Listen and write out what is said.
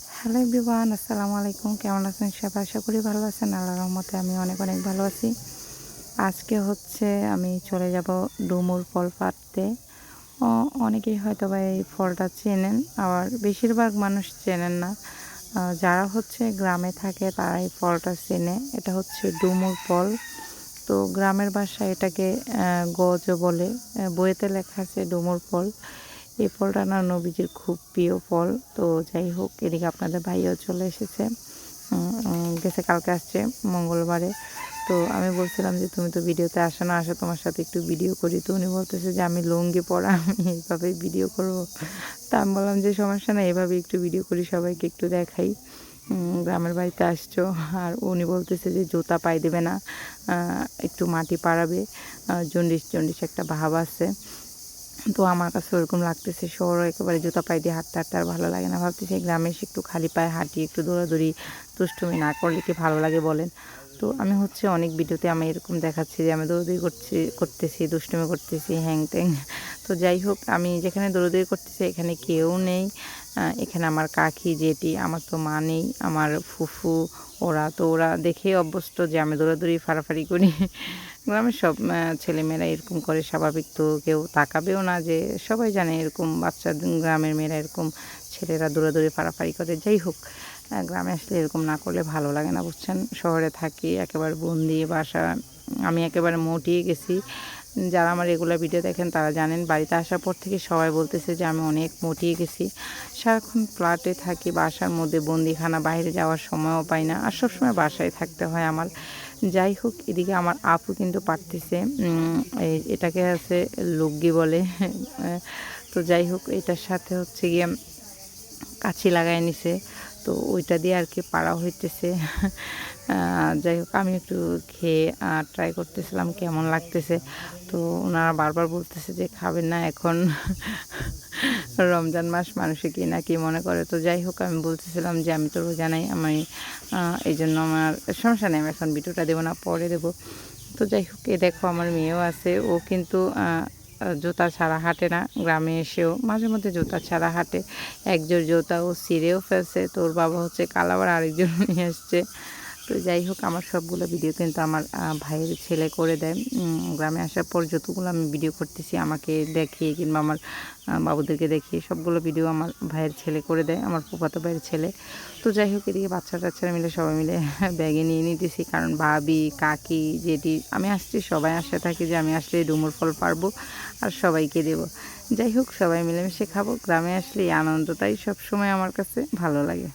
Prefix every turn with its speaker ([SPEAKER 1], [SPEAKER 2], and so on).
[SPEAKER 1] Hello everyone, আসসালামু আলাইকুম। কেমন আছেন সবাই? আশা করি ভালো আছেন। আল্লাহর রহমতে আমি অনেক অনেক ভালো আছি। আজকে হচ্ছে আমি চলে যাব ডুমুর ফল পাড়তে। অনেকেই হয়তোবা এই ফলটা চেনেন, আবার বেশিরভাগ মানুষ চেনেন না। যারা হচ্ছে গ্রামে থাকে তারা এই ফলটা চেনে। এটা হচ্ছে ডুমুর ফল। তো গ্রামের ভাষায় এটাকে গজও বলে। বইয়েতে লেখা আছে ডুমুর ফল। এই ফলটা না নবীজির খুব প্রিয় ফল। তো যাই হোক, এদিকে আপনাদের ভাইও চলে এসেছে, গেছে কালকে, আসছে মঙ্গলবারে। তো আমি বলছিলাম যে তুমি তো ভিডিওতে আসো না, আসো তোমার সাথে একটু ভিডিও করি। তো উনি বলতেছে যে আমি লুঙ্গি পরা, আমি এইভাবেই ভিডিও করবো। তা আমি বললাম যে সমস্যা না, এভাবে একটু ভিডিও করি, সবাইকে একটু দেখাই। গ্রামের বাড়িতে আসছো। আর উনি বলতেছে যে জুতা পায়ে দেবে না, একটু মাটি পাড়াবে, জন্ডিস জন্ডিস একটা ভাব আছে। তো আমার কাছে ওরকম লাগতেছে। শহরে একেবারে জুতা পায়ে দিয়ে হাঁটতে হাঁটতে আর ভালো লাগে না। ভাবতেছি গ্রামে এসে একটু খালি পায়ে হাঁটি, একটু দৌড়াদৌড়ি, দুষ্টুমি না করলে কি ভালো লাগে বলেন? তো আমি হচ্ছে অনেক ভিডিওতে আমি এরকম দেখাচ্ছি যে আমি দৌড়াদৌড়ি করতেছি, দুষ্টুমি করতেছি, হ্যাং ত্যাং। তো যাই হোক, আমি যেখানে দৌড়াদৌড়ি করতেছি এখানে কেউ নেই। এখানে আমার কাকি, জেঠি, আমার তো মা নেই, আমার ফুফু, ওরা দেখেই অভ্যস্ত যে আমি দৌড়াদৌড়ি ফাড়াফাড়ি করি। গ্রামের সব ছেলেমেয়েরা এরকম করে, স্বাভাবিক। তো কেউ তাকাবেও না, যে সবাই জানে এরকম বাচ্চা, গ্রামের মেয়েরা এরকম, ছেলেরা দৌড়াদৌড়ি ফাড়াফাড়ি করে। যাই হোক, গ্রামে আসলে এরকম না করলে ভালো লাগে না, বুঝছেন? শহরে থাকি একেবারে বন্দি বাসা। আমি একেবারে মটিয়ে গেছি। যারা আমার রেগুলার ভিডিও দেখেন তারা জানেন, বাড়িতে আসার পর থেকে সবাই বলতেছে যে আমি অনেক মটিয়ে গেছি। সারাক্ষণ ফ্ল্যাটে থাকি, বাসার মধ্যে বন্দিখানা, বাইরে যাওয়ার সময়ও পাই না, আর সবসময় বাসায় থাকতে হয় আমার। যাই হোক, এদিকে আমার আপু কিন্তু পারতেছে। এটাকে আছে লুগ্গি বলে। তো যাই হোক, এটার সাথে হচ্ছে গিয়ে কাছি লাগাই নিছে। তো ওইটা দিয়ে আর কি পাড়া হইতেছে। যাই হোক, আমি একটু খেয়ে ট্রাই করতেছিলাম কেমন লাগতেছে। তো ওনারা বারবার বলতেছে যে খাবেন না এখন, রমজান মাস, মানুষে কি না কি মনে করে। তো যাই হোক, আমি বলতেছিলাম যে আমি তো রোজা নাই, আমি এই জন্য আমার সমস্যা নেই, আমি এখন ভিডিওটা দেবো না, পরে দেবো। তো যাই হোক, এ দেখো আমার মেয়েও আছে, ও কিন্তু জুতা ছাড়া হাঁটে না। গ্রামে এসেও মাঝে মধ্যে জুতা ছাড়া হাঁটে। একজোড় জুতা ও ছিঁড়েও ফেলছে, তো ওর বাবা হচ্ছে কাল আবার আরেকজন নিয়ে আসছে। তো যাই হোক, আমার সবগুলো ভিডিও কিন্তু আমার ভাইয়ের ছেলে করে দেয়। গ্রামে আসার পর যতগুলো আমি ভিডিও করতেছি আমাকে দেখিয়ে, কিংবা আমার বাবুদেরকে দেখিয়ে, সবগুলো ভিডিও আমার ভাইয়ের ছেলে করে দেয়, আমার ফুফাতো ভাইয়ের ছেলে। তো যাই হোক, এদিকে বাচ্চা টাচ্চারা মিলে সবাই মিলে ব্যাগে নিয়ে নিতেছি, কারণ ভাবি, কাকি, জেঠি, আমি আসছি, সবাই আসতে থাকি যে আমি আসলে ডুমুর ফল পারবো আর সবাইকে দেব। যাই হোক, সবাই মিলেমিশে খাবো। গ্রামে আসলে এই আনন্দটাই সবসময় আমার কাছে ভালো লাগে।